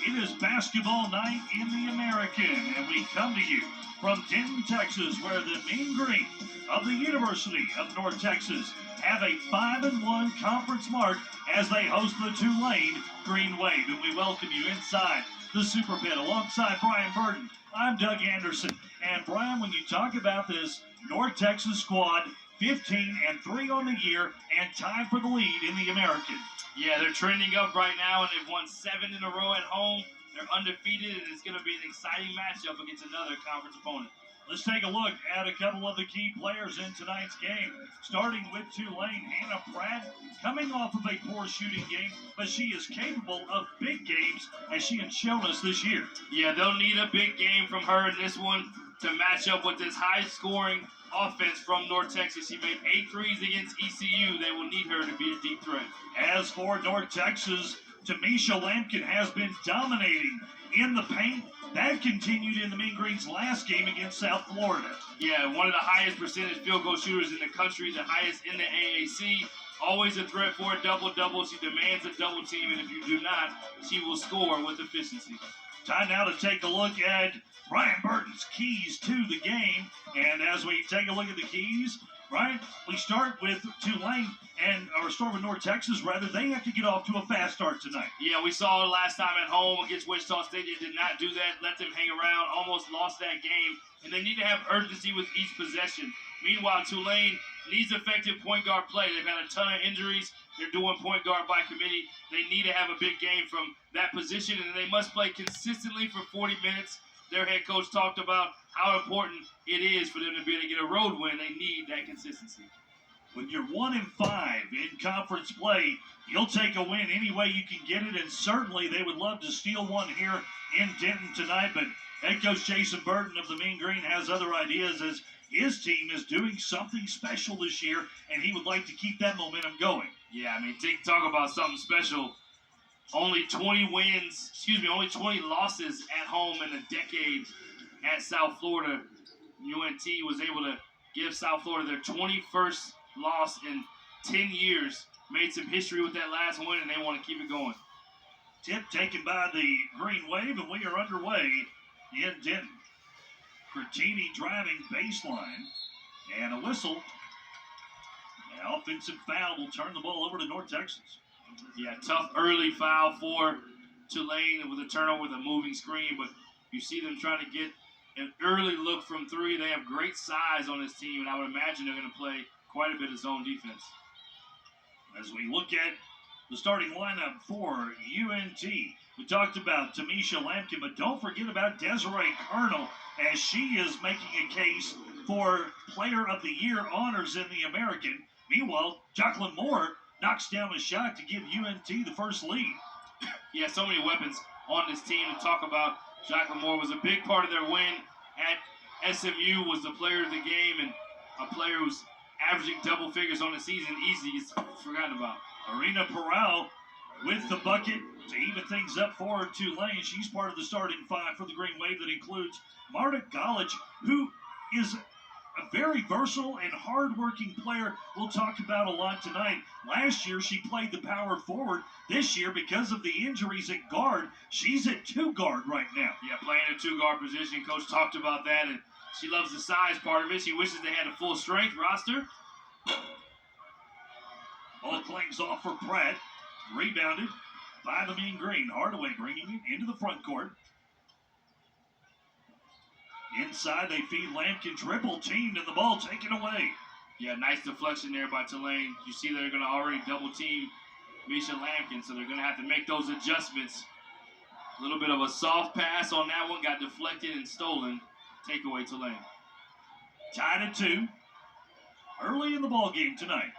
It is basketball night in the American, and we come to you from Denton, Texas, where the Mean Green of the University of North Texas have a 5-1 conference mark as they host the Tulane Green Wave. And we welcome you inside the Super Pit alongside Brian Burton. I'm Doug Anderson. And Brian, when you talk about this North Texas squad, 15-3 on the year and tied for the lead in the American. Yeah, they're trending up right now, and they've won 7 in a row at home. They're undefeated, and it's going to be an exciting matchup against another conference opponent. Let's take a look at a couple of the key players in tonight's game. Starting with Tulane, Hannah Pratt, coming off of a poor shooting game, but she is capable of big games, as she has shown us this year. Yeah, they'll need a big game from her in this one to match up with this high-scoring offense from North Texas. She made 8 threes against ECU. They will need her to be a deep threat. As for North Texas, Tamisha Lampkin has been dominating in the paint. That continued in the Mean Green's last game against South Florida. Yeah, one of the highest percentage field goal shooters in the country, the highest in the AAC. Always a threat for a double-double. She demands a double team, and if you do not, she will score with efficiency. Time now to take a look at Brian Burton's keys to the game. And as we take a look at the keys, Brian, we start with Tulane, or start with North Texas, rather. They have to get off to a fast start tonight. Yeah, we saw it last time at home against Wichita State. They did not do that, let them hang around, almost lost that game. And they need to have urgency with each possession. Meanwhile, Tulane needs effective point guard play. They've had a ton of injuries. They're doing point guard by committee. They need to have a big game from that position, and they must play consistently for 40 minutes. Their head coach talked about how important it is for them to be able to get a road win. They need that consistency. When you're 1-5 in conference play, you'll take a win any way you can get it, and certainly they would love to steal one here in Denton tonight. But head coach Jason Burton of the Mean Green has other ideas, as his team is doing something special this year, and he would like to keep that momentum going. Yeah, I mean, talk about something special. Only 20 losses at home in a decade at South Florida. UNT was able to give South Florida their 21st loss in 10 years. Made some history with that last win, and they want to keep it going. Tip taken by the Green Wave, and we are underway in Denton. Bertini driving baseline, and a whistle. An offensive foul will turn the ball over to North Texas. Yeah, tough early foul for Tulane with a turnover with a moving screen, but you see them trying to get an early look from 3. They have great size on this team, and I would imagine they're going to play quite a bit of zone defense. As we look at the starting lineup for UNT, we talked about Tamisha Lampkin, but don't forget about Desiree Colonel, as she is making a case for Player of the Year honors in the American. Meanwhile, Jacqueline Moore knocks down a shot to give UNT the first lead. Yeah, so many weapons on this team to talk about. Jacqueline Moore was a big part of their win at SMU, was the player of the game, and a player who's averaging double figures on the season easy gets forgotten about. Arena Peral with the bucket to even things up for Tulane. She's part of the starting 5 for the Green Wave. That includes Marta Golich, who is a very versatile and hard-working player we'll talk about a lot tonight. Last year, she played the power forward. This year, because of the injuries at guard, she's at 2 guard right now. Yeah, playing a 2 guard position. Coach talked about that, and she loves the size part of it. She wishes they had a full-strength roster. Ball clings off for Pratt. Rebounded by the Mean Green. Hardaway bringing it into the front court. Inside, they feed Lampkin, triple teamed, and the ball taken away. Yeah, nice deflection there by Tulane. You see they're going to already double team Misha Lampkin, so they're going to have to make those adjustments. A little bit of a soft pass on that one, got deflected and stolen. Takeaway Tulane. Tied at 2. Early in the ball game tonight.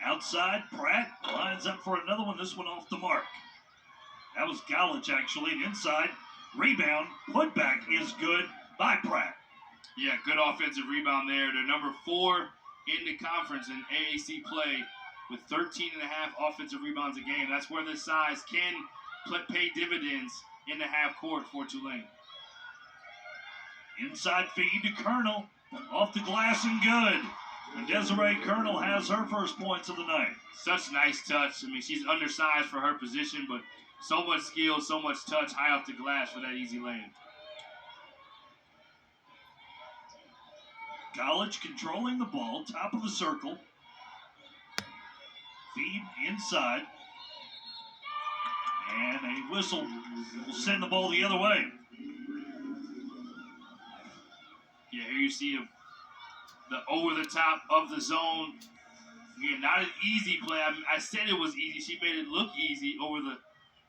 Outside, Pratt lines up for another one. This one off the mark. That was Golich, actually. And inside, rebound, putback is good by Pratt. Yeah, good offensive rebound there. They're number 4 in the conference in AAC play with 13.5 offensive rebounds a game. That's where this size can pay dividends in the half court for Tulane. Inside feed to Colonel. Off the glass and good. And Desiree Colonel has her first points of the night. Such nice touch. I mean, she's undersized for her position, but so much skill, so much touch, high off the glass for that easy lane. College controlling the ball, top of the circle. Feed inside. And a whistle will send the ball the other way. Yeah, here you see the over the top of the zone. Again, not an easy play. I said it was easy. She made it look easy over the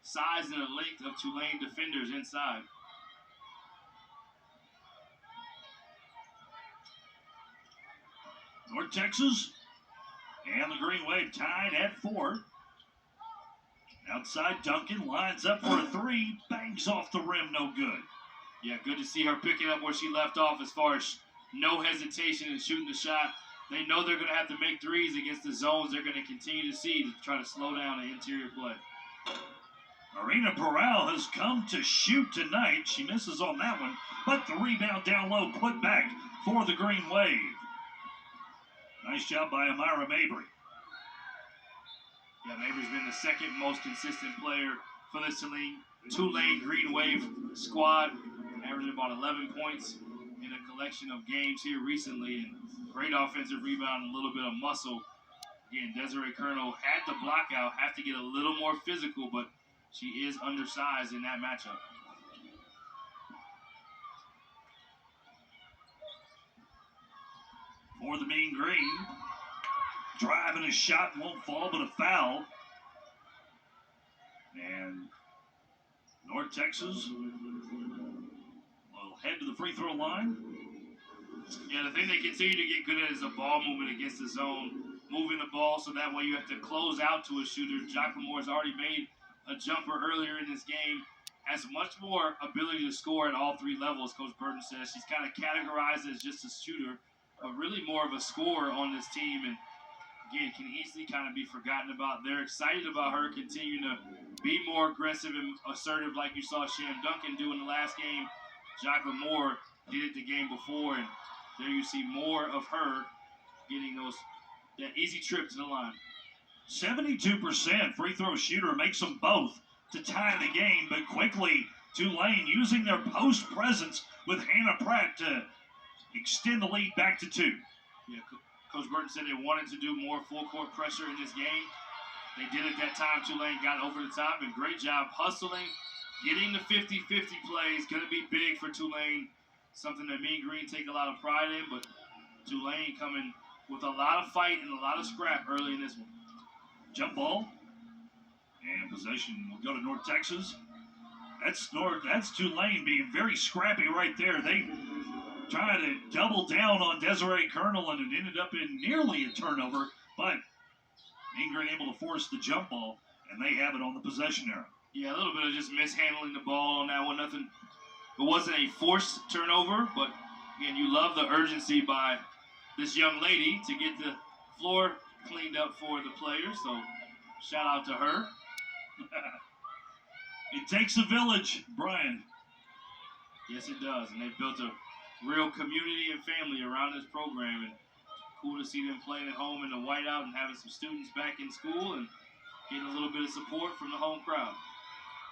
size and the length of Tulane defenders inside. North Texas and the Green Wave tied at 4. Outside, Duncan lines up for a 3, bangs off the rim, no good. Yeah, good to see her picking up where she left off as far as no hesitation in shooting the shot. They know they're going to have to make threes against the zones they're going to continue to see to try to slow down the interior play. Marina Peral has come to shoot tonight. She misses on that one, but the rebound down low put back for the Green Wave. Nice job by Amira Mabry. Yeah, Mabry's been the second most consistent player for this Tulane Green Wave squad, averaging about 11 points in a collection of games here recently, and great offensive rebound and a little bit of muscle. Again, Desiree Colonel had the block out, have to get a little more physical, but she is undersized in that matchup. For the Mean Green, driving a shot won't fall, but a foul. And North Texas will head to the free throw line. Yeah, the thing they continue to get good at is the ball movement against the zone, moving the ball so that way you have to close out to a shooter. Jacqueline has already made a jumper earlier in this game, has much more ability to score at all 3 levels, Coach Burton says. She's kind of categorized as just a shooter, but really more of a scorer on this team, and again, can easily kind of be forgotten about. They're excited about her continuing to be more aggressive and assertive like you saw Sham Duncan do in the last game. Jacqueline Moore did it the game before, and there you see more of her getting that easy trip to the line. 72% free throw shooter makes them both to tie the game, but quickly Tulane using their post presence with Hannah Pratt to extend the lead back to 2. Yeah, Coach Burton said they wanted to do more full court pressure in this game. They did it that time. Tulane got over the top, and great job hustling, getting the 50-50 plays. Going to be big for Tulane, something that Mean Green take a lot of pride in, but Tulane coming with a lot of fight and a lot of scrap early in this one. Jump ball, and possession will go to North Texas. That's Tulane being very scrappy right there. They try to double down on Desiree Colonel, and it ended up in nearly a turnover, but Mean Green able to force the jump ball, and they have it on the possession arrow. Yeah, a little bit of just mishandling the ball on that one. Nothing. It wasn't a forced turnover, but again, you love the urgency by this young lady to get the floor cleaned up for the players, so shout out to her. It takes a village, Brian. Yes, it does, and they've built a real community and family around this program, and cool to see them playing at home in the whiteout and having some students back in school and getting a little bit of support from the home crowd.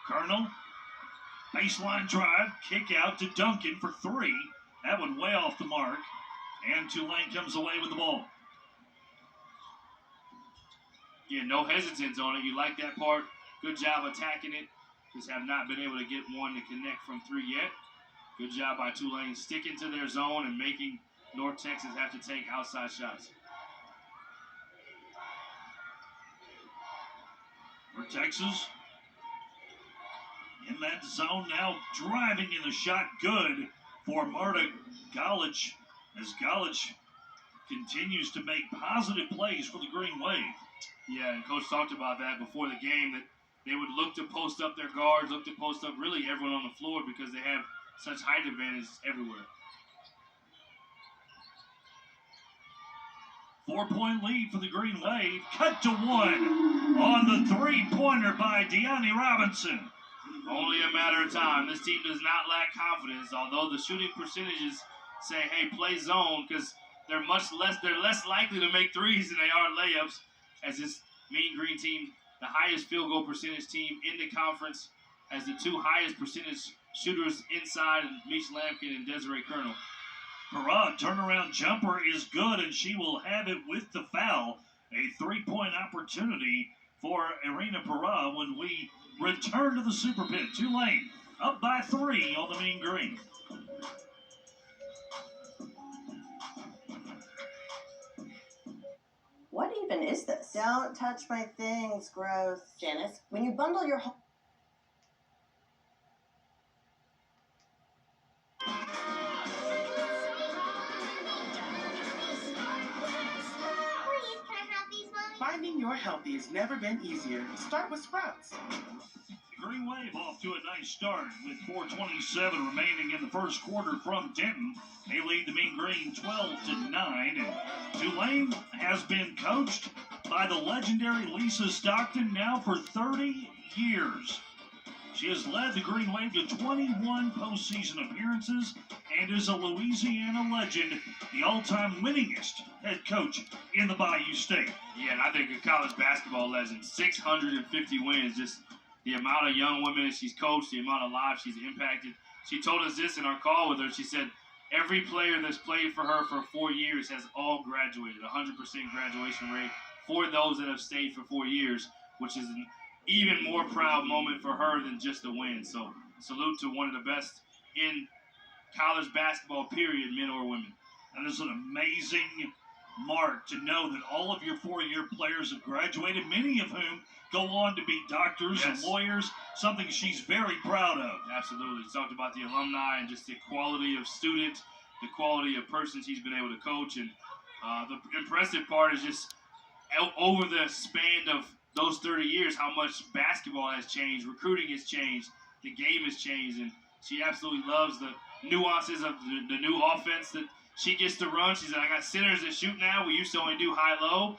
Colonel, baseline drive, kick out to Duncan for 3. That one way off the mark, and Tulane comes away with the ball. Yeah, no hesitance on it. You like that part. Good job attacking it. Just have not been able to get one to connect from 3 yet. Good job by Tulane sticking to their zone and making North Texas have to take outside shots. North Texas in that zone now, driving in the shot, good for Marta Golich, as Golich continues to make positive plays for the Green Wave. Yeah, and Coach talked about that before the game, that they would look to post up their guards, look to post up really everyone on the floor because they have such height advantage everywhere. 4-point lead for the Green Wave. Cut to 1 on the three-pointer by Deani Robinson. Only a matter of time. This team does not lack confidence, although the shooting percentages say, hey, play zone, because they're less likely to make threes than they are layups, as this Mean Green team, the highest field goal percentage team in the conference, has the two highest percentage shooters inside, Meech Lampkin and Desiree Colonel. Parra turnaround jumper is good, and she will have it with the foul. A three-point opportunity for Irina Parra when we return to the Super Pit. Tulane up by 3 on the Mean Green. What even is this? Don't touch my things, gross. Janice, when you bundle your whole... Finding your healthy has never been easier. Start with Sprouts. Green Wave off to a nice start with 4:27 remaining in the first quarter from Denton. They lead the Mean Green 12-9. And Tulane has been coached by the legendary Lisa Stockton now for 30 years. She has led the Green Wave to 21 postseason appearances and is a Louisiana legend, the all-time winningest head coach in the Bayou State. Yeah, and I think a college basketball legend, 650 wins, just the amount of young women that she's coached, the amount of lives she's impacted. She told us this in our call with her. She said every player that's played for her for 4 years has all graduated, 100% graduation rate for those that have stayed for 4 years, which is an even more proud moment for her than just a win. So salute to one of the best in college basketball, period, men or women. That is an amazing mark to know that all of your 4-year players have graduated, many of whom go on to be doctors and lawyers, something she's very proud of. Absolutely. She talked about the alumni and just the quality of student, the quality of person she's been able to coach. And the impressive part is just over the span of those 30 years, how much basketball has changed, recruiting has changed, the game has changed, and she absolutely loves the nuances of the new offense that she gets to run. She said, I got centers that shoot now. We used to only do high-low.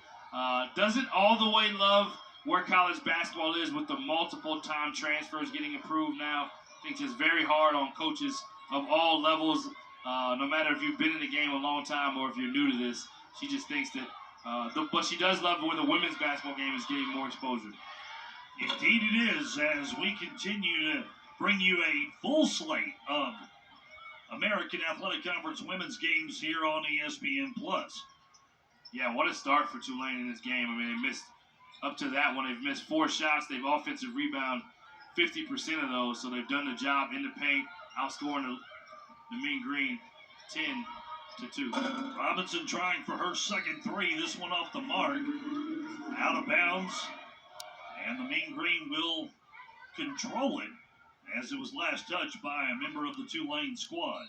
Doesn't all the way love where college basketball is with the multiple time transfers getting improved now. I think it's very hard on coaches of all levels, no matter if you've been in the game a long time or if you're new to this. She just thinks that but she does love where the women's basketball game is getting more exposure. Indeed it is, as we continue to bring you a full slate of American Athletic Conference women's games here on ESPN+. Yeah, what a start for Tulane in this game. I mean, they missed, up to that one, they've missed 4 shots. They've offensive rebound 50% of those, so they've done the job in the paint, outscoring the Mean Green 10-2. Robinson trying for her second 3. This one off the mark. Out of bounds. And the Mean Green will control it as it was last touched by a member of the Tulane squad.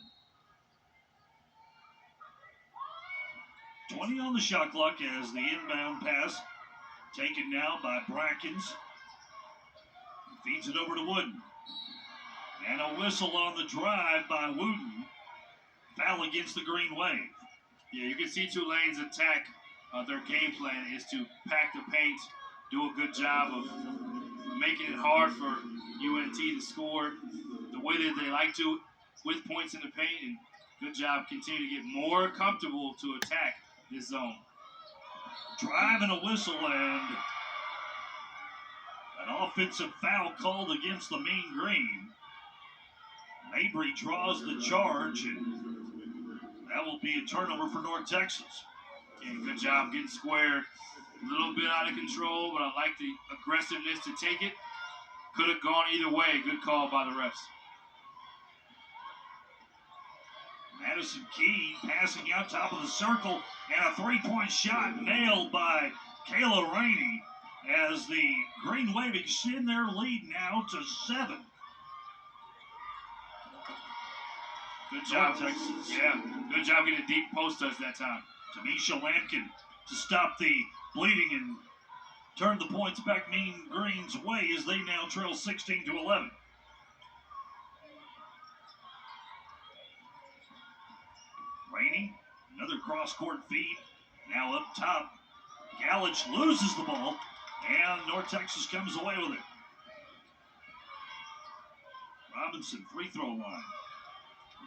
20 on the shot clock as the inbound pass taken now by Brackens. Feeds it over to Wooden. And a whistle on the drive by Wooden. Foul against the Green Wave. Yeah, you can see Tulane's attack. Their game plan is to pack the paint, do a good job of making it hard for UNT to score the way that they like to, with points in the paint, and good job continuing to get more comfortable to attack this zone. Drive and a whistle, and an offensive foul called against the Mean Green. Mabry draws the charge, and that will be a turnover for North Texas. Yeah, good job getting square. A little bit out of control, but I like the aggressiveness to take it. Could have gone either way. Good call by the refs. Madison Key passing out top of the circle, and a three-point shot nailed by Kayla Rainey as the Green Wave extend their lead now to 7. Good job, Texas. Yeah, good job getting a deep post touch that time. Tamisha Lampkin to stop the bleeding and turn the points back Mean Green's way as they now trail 16-11. Rainey, another cross-court feed, now up top. Galich loses the ball, and North Texas comes away with it. Robinson, free throw line.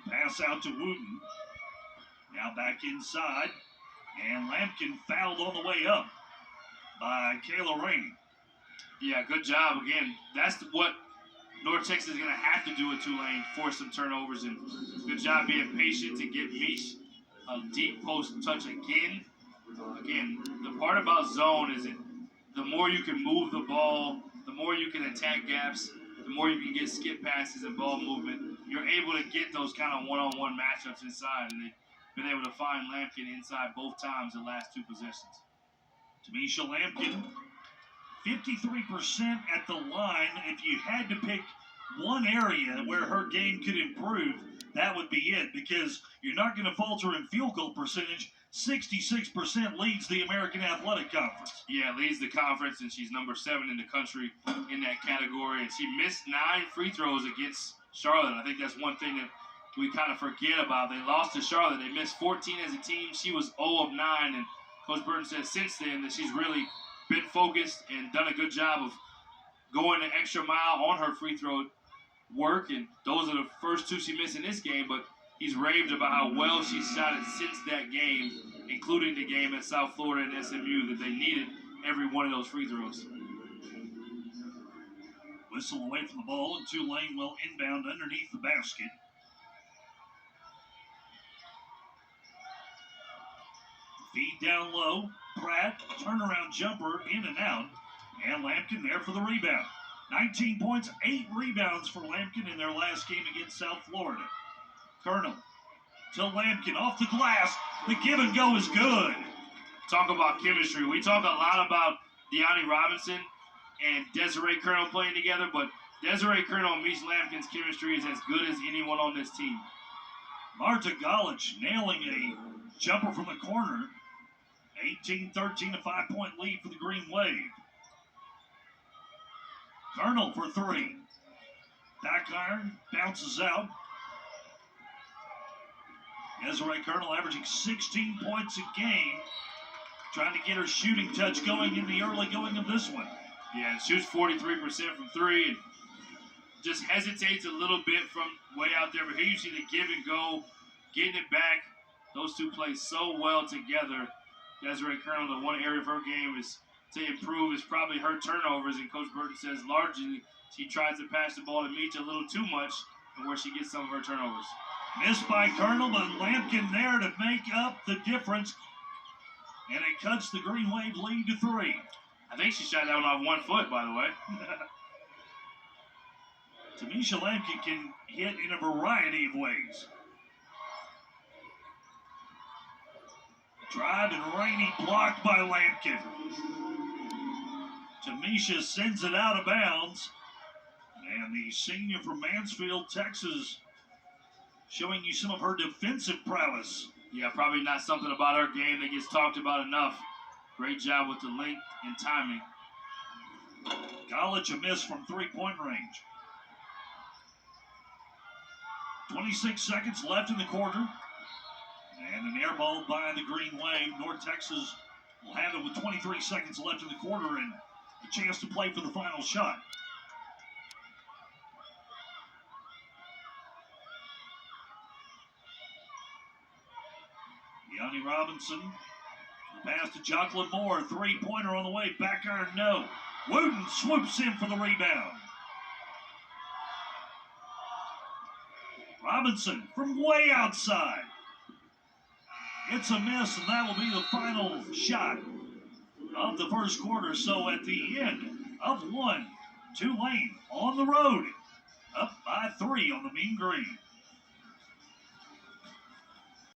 Pass out to Wooten. Now back inside. And Lampkin fouled on the way up by Kayla Rainey. Yeah, good job. Again, that's what North Texas is going to have to do at Tulane, force some turnovers. And good job being patient to get Mish a deep post touch again. Again, the part about zone is that the more you can move the ball, the more you can attack gaps, the more you can get skip passes and ball movement. You're able to get those kind of one-on-one matchups inside, and they've been able to find Lampkin inside both times the last two possessions. Tamisha Lampkin, 53% at the line. If you had to pick one area where her game could improve, that would be it, because you're not going to falter in field goal percentage. 66% leads the American Athletic Conference. Yeah, leads the conference, and she's number 7 in the country in that category. And she missed 9 free throws against Charlotte. I think that's one thing that we kind of forget about. They lost to Charlotte. They missed 14 as a team. She was 0 of 9, and Coach Burton said since then that she's really been focused and done a good job of going an extra mile on her free throw work. And those are the first 2 she missed in this game, but he's raved about how well she shot it since that game, including the game at South Florida and SMU, that they needed every one of those free throws. Whistle away from the ball, and Tulane will inbound underneath the basket. Feed down low. Pratt, turnaround jumper, in and out. And Lampkin there for the rebound. 19 points, 8 rebounds for Lampkin in their last game against South Florida. Colonel to Lampkin off the glass. The give and go is good. Talk about chemistry. We talk a lot about Deani Robinson and Desiree Colonel playing together, but Desiree Colonel and Mish Lampkin's chemistry is as good as anyone on this team. Marta Golich nailing a jumper from the corner. 18-13, a 5-point lead for the Green Wave. Colonel for 3. Back iron, bounces out. Desiree Colonel averaging 16 points a game. Trying to get her shooting touch going in the early going of this one. Yeah, shoots 43% from 3 and just hesitates a little bit from way out there. But here you see the give and go, getting it back. Those two play so well together. Desiree Colonel, the one area of her game is to improve is probably her turnovers. And Coach Burton says largely she tries to pass the ball to Meach a little too much and where she gets some of her turnovers. Missed by Colonel, but Lampkin there to make up the difference. And it cuts the Green Wave lead to 3. I think she shot that one off 1 foot, by the way. Tamisha Lampkin can hit in a variety of ways. Drive and Rainey blocked by Lampkin. Tamisha sends it out of bounds. And the senior from Mansfield, Texas, showing you some of her defensive prowess. Yeah, probably not something about her game that gets talked about enough. Great job with the length and timing. Golich a miss from 3-point range. 26 seconds left in the quarter. And an air ball by the Green Wave. North Texas will have it with 23 seconds left in the quarter and a chance to play for the final shot. Deani Robinson. The pass to Jocelyn Moore. 3-pointer on the way. Back iron, no. Wooten swoops in for the rebound. Robinson from way outside. It's a miss, and that will be the final shot of the first quarter. So at the end of 1, Tulane on the road, up by 3 on the Mean Green.